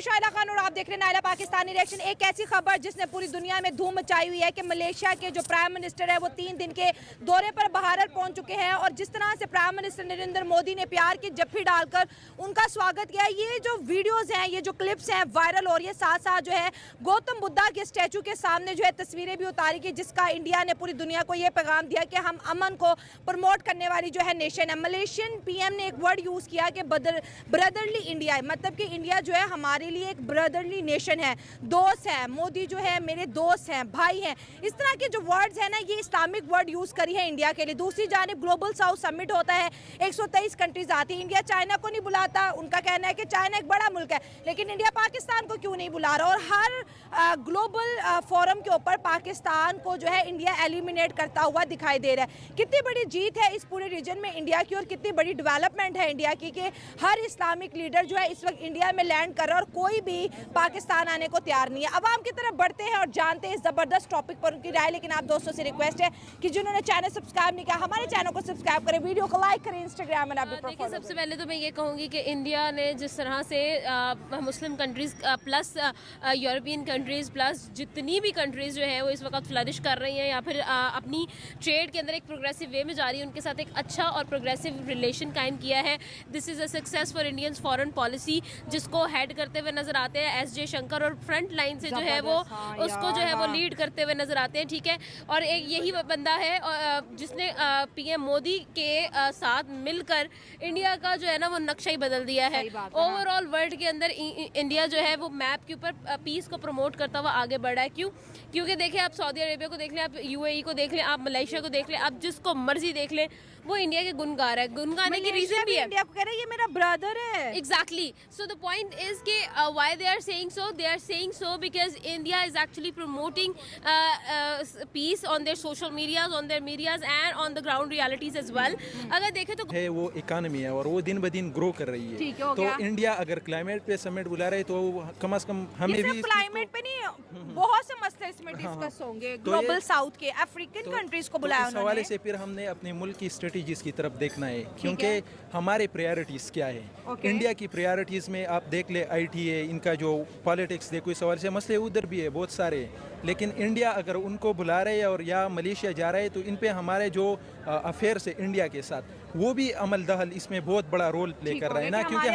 शाहिदा खान और आप देख रहे हैं नायला पाकिस्तानी रिएक्शन। एक ऐसी खबर जिसने पूरी दुनिया में धूम मचाई हुई है कि मलेशिया के जो प्राइम मिनिस्टर है वो 3 दिन के दौरे पर भारत पहुंच चुके हैं और जिस तरह से प्राइम मिनिस्टर नरेंद्र मोदी ने प्यार की जफ्फी डालकर उनका स्वागत किया। ये जो वीडियोस हैं, ये जो क्लिप्स हैं वायरल हो रही है। साथ साथ जो है गौतम बुद्धा के स्टैचू के सामने जो है तस्वीरें भी उतारी गई, जिसका इंडिया ने पूरी दुनिया को ये पैगाम दिया कि हम अमन को प्रमोट करने वाली जो है नेशन है। मलेशियन पीएम ने एक वर्ड यूज किया कि ब्रदरली इंडिया, मतलब कि इंडिया जो है हमारे लिए एक ब्रदरली नेशन है, दोस्त है। मोदी जो है मेरे दोस्त हैं, भाई हैं। इस तरह के जो वर्ड्स हैं ना, ये इस्लामिक वर्ड यूज करी है इंडिया के लिए। दूसरी जानिब ग्लोबल साउथ समिट होता है, 123 कंट्रीज आती है। इंडिया चाइना को नहीं बुलाता। उनका कहना है कि चाइना एक बड़ा मुल्क है, लेकिन इंडिया पाकिस्तान को क्यों नहीं बुला रहा। और हर ग्लोबल फोरम के ऊपर पाकिस्तान को जो है इंडिया एलिमिनेट करता हुआ दिखाई दे रहा है। कितनी बड़ी जीत है इस पूरे रीजन में इंडिया की और कितनी बड़ी डेवलपमेंट है इंडिया की कि हर इस्लामिक लीडर जो है इस वक्त इंडिया में लैंड कर रहा है और कोई भी पाकिस्तान आने को तैयार नहीं है। अवाम की तरफ बढ़ते हैं और जानते हैं इस जबरदस्त टॉपिक पर उनकी राय। लेकिन आप दोस्तों से रिक्वेस्ट है कि जिन्होंने चैनल सब्सक्राइब नहीं किया, हमारे चैनल को सब्सक्राइब करें, वीडियो को लाइक करें, इंस्टाग्राम में देखिए, सबसे पहले तो मैं ये कहूँगी कि इंडिया ने जिस तरह से Muslim countries plus European countries plus जितनी भी कंट्रीज जो है वो इस वक्त फ्लरिश कर रही हैं या फिर अपनी ट्रेड के अंदर एक प्रोग्रेसिव वे में जा रही है, उनके साथ एक अच्छा और प्रोग्रेसिव रिलेशन कायम किया है। This is a success for Indians foreign policy, जिसको हेड करते हुए नजर आते हैं एस जे शंकर और फ्रंट लाइन से जो है वो उसको जो है वो लीड करते हुए नजर आते हैं। ठीक है, और एक यही बंदा है जिसने पीएम मोदी के साथ मिलकर इंडिया का जो है ना वो नक्शा ही बदल दिया है। ओवरऑल वर्ल्ड के अंदर इंडिया जो है वो मैप के ऊपर पीस को प्रमोट करता हुआ आगे बढ़ा है। क्यों? क्योंकि देखिए, आप सऊदी अरेबिया को देख लें, आप यूएई को देख लें, आप मलेशिया को देख लें, आप जिसको मर्जी देख लें, वो इंडिया के गुण गा रहा है। गुण गाने की रीजन भी है, इंडिया को कह रहे हैं ये मेरा ब्रदर है। Exactly. So the point is कि why they are saying so? They are saying so because India is actually promoting peace on their social medias, on their medias and on the ground realities as well. अगर देखें तो है वो economy है और वो दिन ब दिन ग्रो कर रही है। ठीक है, हो तो गया। इंडिया अगर क्लाइमेट पे समिट बुला रहे तो कम से कम हमें भी क्लाइमेट पे नहीं, बहुत से मसले इसमें डिस्कस होंगे। ग्लोबल साउथ के अफ्रीकन कंट्रीज को बुलाया इस हवाले से फिर हमने अपने मुल्क की स्ट्रेटजीज की तरफ देखना है, क्योंकि हमारे प्रायोरिटीज क्या है। इंडिया की प्रायोरिटीज में आप देख ले ITA, इनका जो पॉलिटिक्स देखो, इस सवाल से मसले उधर भी है बहुत सारे, लेकिन इंडिया अगर उनको बुला रहे है और या मलेशिया जा रहे हैं तो इन पे हमारे जो अफेयर्स है इंडिया के साथ, वो भी अमल दखल इसमें बहुत बड़ा रोल प्ले कर रहा है ना, क्योंकि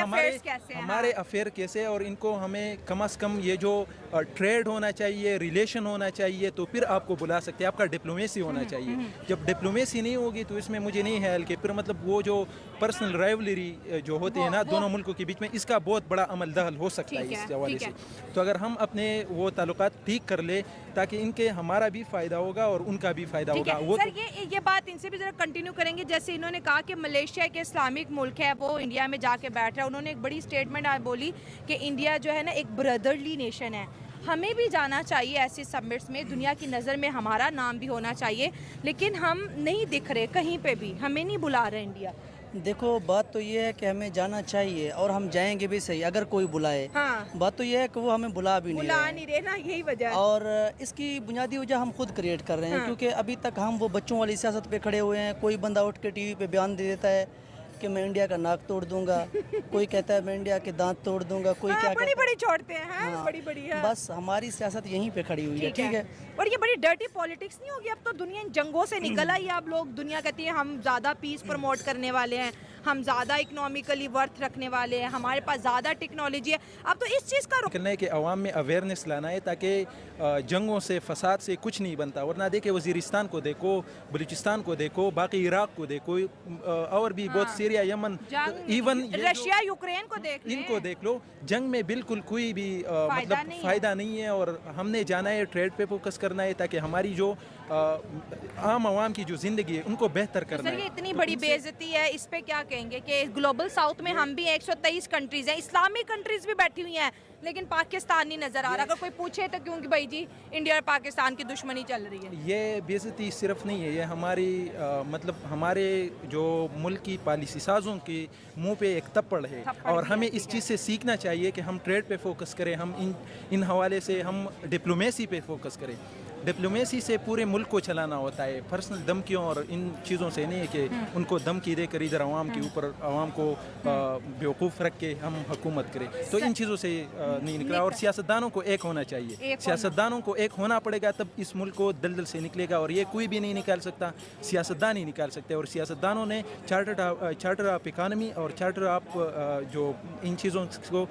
हमारे अफेयर कैसे और इनको हमें कम से कम ये जो ट्रेड होना चाहिए, रिलेशन होना चाहिए, तो फिर आपको बुला सकते हैं। आपका डिप्लोमेसी होना चाहिए। जब डिप्लोमेसी नहीं होगी तो इसमें मुझे नहीं ख्याल कि फिर मतलब वो जो पर्सनल राइवलरी जो होती है ना दोनों मुल्कों के बीच में, इसका बहुत बड़ा अमल दखल हो सकता है इस हवाले से। तो अगर हम अपने वो ताल्लुकात ठीक कर ले ताकि इनके हमारा भी फायदा होगा और उनका भी फायदा होगा। वो सर ये बात इनसे भी जरा कंटिन्यू करेंगे। जैसे इन्होंने कहा कि मलेशिया के इस्लामिक मुल्क है, वो इंडिया में जाके बैठ रहा है। उन्होंने एक बड़ी स्टेटमेंट आज बोली कि इंडिया जो है ना एक ब्रदरली नेशन है। हमें भी जाना चाहिए ऐसे समिट्स में, दुनिया की नज़र में हमारा नाम भी होना चाहिए, लेकिन हम नहीं दिख रहे कहीं पे भी, हमें नहीं बुला रहे इंडिया। देखो, बात तो ये है कि हमें जाना चाहिए और हम जाएंगे भी सही अगर कोई बुलाए। हाँ। बात तो ये है कि वो हमें बुला नहीं रहे ना, यही वजह है। और इसकी बुनियादी वजह हम खुद क्रिएट कर रहे हैं। क्योंकि अभी तक हम वो बच्चों वाली सियासत पे खड़े हुए हैं। कोई बंदा उठ के टीवी पे बयान दे देता है कि मैं इंडिया का नाक तोड़ दूंगा, कोई कहता है मैं इंडिया के दांत तोड़ दूंगा, कोई क्या बड़ी बड़ी छोड़ते हैं। हाँ, बड़ी है। बस हमारी सियासत यहीं पे खड़ी हुई है। ठीक है, और ये बड़ी डर्टी पॉलिटिक्स नहीं होगी? अब तो दुनिया इन जंगों से निकल आई। अब लोग, दुनिया कहती है हम ज़्यादा पीस प्रमोट करने वाले हैं, हम ज़्यादा इकोनॉमिकली वर्थ रखने वाले हैं, हमारे पास ज़्यादा टेक्नोलॉजी है। अब तो इस चीज़ का करना है कि अवाम में अवेयरनेस लाना है ताकि जंगों से, फसाद से कुछ नहीं बनता। वरना देखे वजीरिस्तान को देखो, बलूचिस्तान को देखो, बाकी इराक को देखो, और भी बहुत, Syria, Yemen, even Russia, Ukraine को इनको देख लो। जंग में बिल्कुल कोई भी मतलब फ़ायदा नहीं है। और हमने जाना है, ट्रेड पे फोकस करना है ताकि हमारी जो आम आवाम की जो ज़िंदगी है उनको बेहतर करना है। ये इतनी बड़ी बेइज्जती है, इस पे क्या कहेंगे कि ग्लोबल साउथ में हम भी 123 कंट्रीज हैं, इस्लामिक कंट्रीज भी बैठी हुई हैं, लेकिन पाकिस्तान नहीं नजर आ रहा। अगर कोई पूछे तो क्योंकि भाई जी इंडिया और पाकिस्तान की दुश्मनी चल रही है। ये बेइज्जती सिर्फ नहीं है, ये हमारी मतलब हमारे जो मुल्क की पॉलिसी साजों के मुंह पे एक थप्पड़ है। और हमें इस चीज़ से सीखना चाहिए कि हम ट्रेड पे फोकस करें, हम इन हवाले से हम डिप्लोमेसी पे फोकस करें। डिप्लोमेसी से पूरे मुल्क को चलाना होता है, पर्सनल धमकियों और इन चीज़ों से नहीं है कि उनको धमकी देकर इधर आवाम के ऊपर आवाम को बेवकूफ़ रख के हम हुकूमत करें। तो इन चीज़ों से नहीं निकला। और सियासतदानों को एक होना चाहिए, सियासतदानों को एक होना पड़ेगा, तब इस मुल्क को दलदल से निकलेगा। और ये कोई भी नहीं निकाल सकता, सियासतदान ही निकाल सकते हैं। और सियासतदानों ने चार्टर ऑफ इकानमी और चार्टर ऑफ जो इन चीज़ों को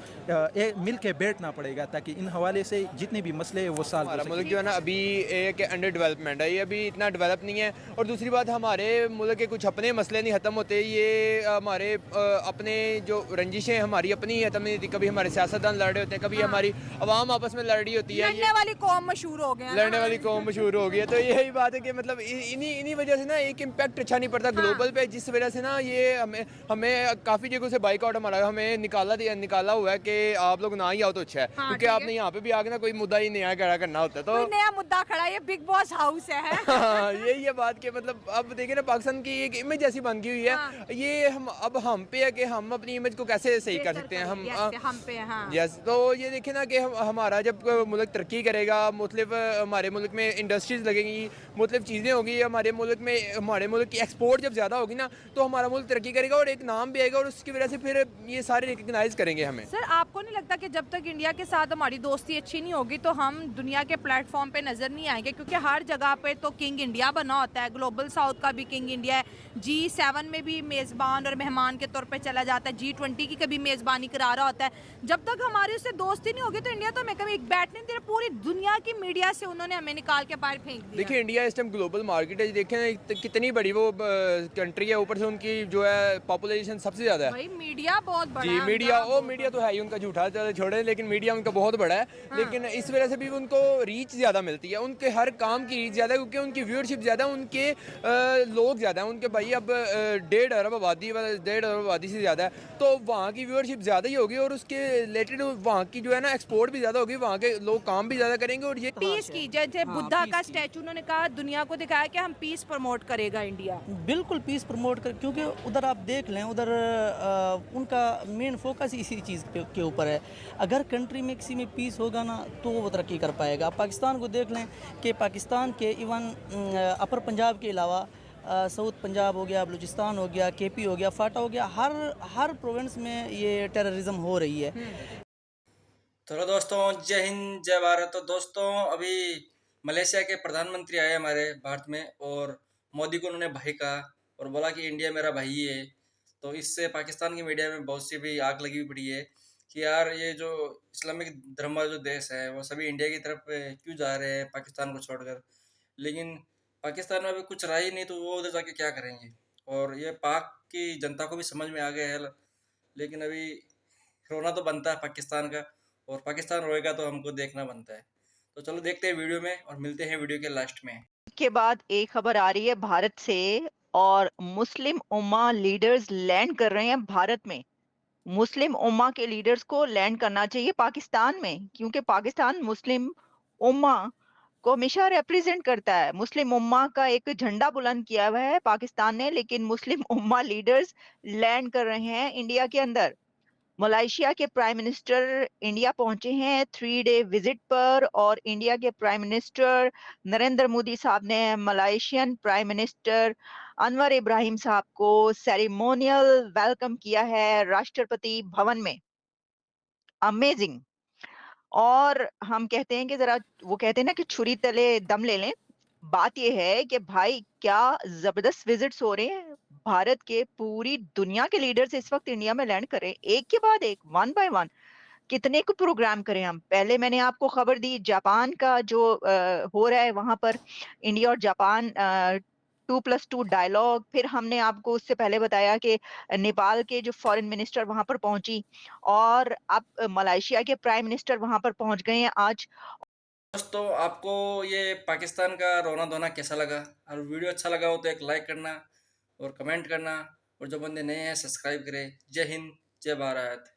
मिल के बैठना पड़ेगा, ताकि इन हवाले से जितने भी मसले हैं वो सॉल्व हो हमारा सकें। मुल्क जो है ना अभी एक अंडर डेवलपमेंट है, ये अभी इतना डेवलप नहीं है। और दूसरी बात, हमारे मुल्क के कुछ अपने मसले नहीं ख़त्म होते। ये हमारे अपने जो रंजिशें हमारी अपनी ही ख़त्म नहीं होती। कभी हमारे सियासतदान लड़ रहे होते हैं, कभी हमारी आवाम आपस में लड़ रही होती है। लड़ने वाली कौम मशहूर हो गए, लड़ने वाली कौम मशहूर हो गई है। तो यही बात है कि मतलब इन्हीं वजह से ना एक इम्पैक्ट अच्छा नहीं पड़ता ग्लोबल पे, जिस वजह से ना ये हमें काफ़ी जगहों से बाइकआउट हमारा हमें निकाला हुआ है कि आप लोग ना ही आओ तो अच्छा है। क्योंकि आपने यहाँ पे भी आगे ना कोई मुद्दा ही नया खड़ा करना होता है। तो कोई नया मुद्दा खड़ा है, ये बिग बॉस हाउस है। हाँ, यही है बात कि मतलब अब देखिए ना, पाकिस्तान की एक इमेज ऐसी बन गई हुई है। ये हम पे है कि हम अपनी इमेज को कैसे सही कर सकते हैं। हम पे हाँ। यस, तो ये देखिए ना कि हमारा जब मुल्क तरक्की करेगा, मुख्तलिफ हमारे मुल्क में इंडस्ट्रीज लगेंगी, मुख्तलिफ चीज़ें होगी हमारे मुल्क की एक्सपोर्ट जब ज़्यादा होगी ना, तो हमारा मुल्क तरक्की करेगा और एक नाम भी आएगा। और उसकी वजह से फिर ये सारे रिकग्नाइज करेंगे हमें। सर, आपको नहीं लगता कि जब तक इंडिया के साथ हमारी दोस्ती अच्छी नहीं होगी तो हम दुनिया के प्लेटफॉर्म पे नजर नहीं आएंगे? क्योंकि हर जगह पे तो किंग इंडिया बना होता है, ग्लोबल साउथ का भी किंग इंडिया है, G7 में भी मेज़बान और मेहमान के तौर पे चला जाता है, G20 की कभी मेज़बानी करा रहा होता है। जब तक हमारी उससे दोस्ती नहीं होगी तो इंडिया तो हमें कभी बैठने नहीं दे रहा। पूरी दुनिया की मीडिया से उन्होंने हमें निकाल के बाहर फेंक दिया। देखिए, इंडिया इस टाइम ग्लोबल मार्केट है। देखें ना कितनी बड़ी वो कंट्री है, ऊपर से उनकी जो है पॉपुलेशन सबसे ज़्यादा है। भाई मीडिया बहुत बड़ा जी, है मीडिया तो है ही उनका, झूठा छोड़े, लेकिन मीडिया उनका बहुत बड़ा है। लेकिन इस वजह से भी उनको रीच ज़्यादा मिलती है, उनके हर काम की रीच ज़्यादा है, क्योंकि उनकी व्यूअरशिप ज़्यादा है, उनके लोग ज़्यादा हैं। उनके भाई अब 1.5 अरब आबादी से ज़्यादा है, तो वहाँ की व्यूअरशिप ज़्यादा ही होगी और उसके रिलेटेड वहाँ की जो है ना एक्सपोर्ट भी ज़्यादा होगी, वहाँ के लोग काम भी ज़्यादा करेंगे। और ये पीस की, जैसे बुद्धा का स्टैचू उन्होंने कहा, दुनिया को दिखाया कि हम पीस प्रमोट करेगा इंडिया। बिल्कुल पीस प्रमोट कर, क्योंकि उधर आप देख लें, उधर उनका मेन फोकस इसी चीज़ के ऊपर है। अगर कंट्री में किसी में पीस होगा ना तो वो तरक्की कर पाएगा। आप पाकिस्तान को देख लें कि पाकिस्तान के इवन अपर पंजाब के अलावा साउथ पंजाब हो गया, बलूचिस्तान हो गया, KP हो गया, फाटा हो गया, हर प्रोविंस में ये टेररिज्म हो रही है। तो दोस्तों, जय हिंद जय भारत। तो दोस्तों, अभी मलेशिया के प्रधानमंत्री आए हमारे भारत में और मोदी को उन्होंने भाई कहा और बोला कि इंडिया मेरा भाई है। तो इससे पाकिस्तान की मीडिया में बहुत सी भी आग लगी पड़ी है कि यार ये जो इस्लामिक धर्म वाला जो देश है वो सभी इंडिया की तरफ क्यों जा रहे हैं पाकिस्तान को छोड़कर। लेकिन पाकिस्तान में अभी कुछ रहा ही नहीं, तो वो उधर जाके क्या करेंगे। और ये पाक की जनता को भी समझ में आ गया है, लेकिन अभी रोना तो बनता है पाकिस्तान का, और पाकिस्तान रोएगा तो हमको देखना बनता है। तो चलो देखते हैं वीडियो में और मिलते हैं वीडियो के लास्ट में। के बाद एक खबर आ रही है भारत से, और मुस्लिम उम्मा लीडर्स लैंड कर रहे हैं भारत में। मुस्लिम उम्मा के लीडर्स को लैंड करना चाहिए पाकिस्तान में, क्योंकि पाकिस्तान मुस्लिम उम्मा को हमेशा रिप्रेजेंट करता है। मुस्लिम उम्मा का एक झंडा बुलंद किया हुआ है पाकिस्तान ने, लेकिन मुस्लिम उम्मा लीडर्स लैंड कर रहे हैं इंडिया के अंदर। मलेशिया के प्राइम मिनिस्टर इंडिया पहुंचे हैं 3 डे विजिट पर, और इंडिया के प्राइम मिनिस्टर नरेंद्र मोदी साहब ने Malaysian prime minister Anwar Ibrahim साहब को सेरेमोनियल वेलकम किया है राष्ट्रपति भवन में। अमेजिंग। और हम कहते हैं कि जरा, वो कहते हैं ना कि छुरी तले दम ले लें। बात यह है कि भाई क्या जबरदस्त विजिट्स हो रहे हैं। भारत के पूरी दुनिया के लीडर्स इस वक्त इंडिया में लैंड करें, एक के बाद एक, वन बाय वन। कितने को प्रोग्राम करें हम। पहले मैंने आपको खबर दी जापान का जो हो रहा है वहां पर, इंडिया और जापान 2+2 डायलॉग। फिर हमने आपको उससे पहले बताया कि नेपाल के जो फॉरेन मिनिस्टर वहां पर पहुंची, और अब मलेशिया के प्राइम मिनिस्टर वहां पर पहुंच गए हैं आज। दोस्तों, आपको ये पाकिस्तान का रोना धोना कैसा लगा? और वीडियो अच्छा लगा हो तो एक लाइक करना और कमेंट करना, और जो बंदे नए हैं सब्सक्राइब करें। जय हिंद जय भारत।